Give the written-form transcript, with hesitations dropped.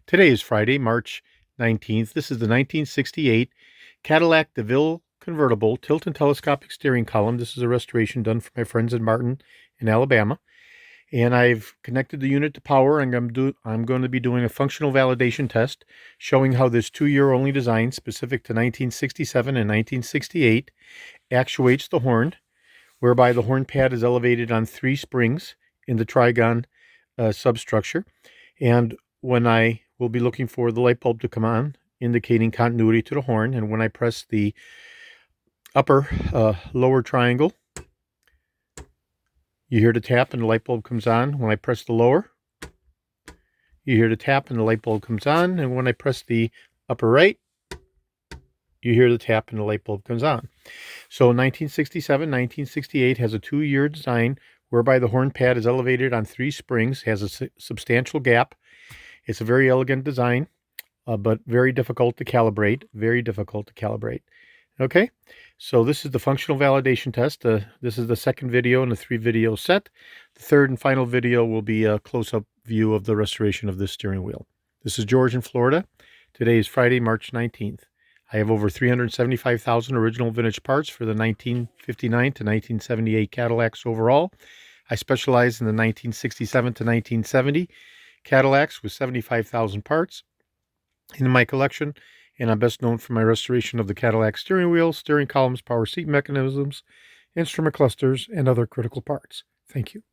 Today is Friday, March 19th. This is the 1968 Cadillac DeVILLE convertible tilt and telescopic steering column. This is a restoration done for my friends in Martin in Alabama. And I've connected the unit to power, and I'm going to be doing a functional validation test showing how this 2-year-only design specific to 1967 and 1968 actuates the horn, whereby the horn pad is elevated on 3 springs in the trigon substructure. And when I will be looking for the light bulb to come on, indicating continuity to the horn, and when I press the upper lower triangle, you hear the tap and the light bulb comes on. When I press the lower, you hear the tap and the light bulb comes on. And when I press the upper right, you hear the tap and the light bulb comes on. So 1967, 1968 has a 2-year design whereby the horn pad is elevated on 3 springs, has a substantial gap. It's a very elegant design, but very difficult to calibrate. Okay, so this is the functional validation test. This is the second video in a 3-video set. The third and final video will be a close-up view of the restoration of this steering wheel. This is George in Florida. Today is Friday, March 19th. I have over 375,000 original vintage parts for the 1959 to 1978 Cadillacs overall. I specialize in the 1967 to 1970 Cadillacs with 75,000 parts in my collection, and I'm best known for my restoration of the Cadillac steering wheel, steering columns, power seat mechanisms, instrument clusters, and other critical parts. Thank you.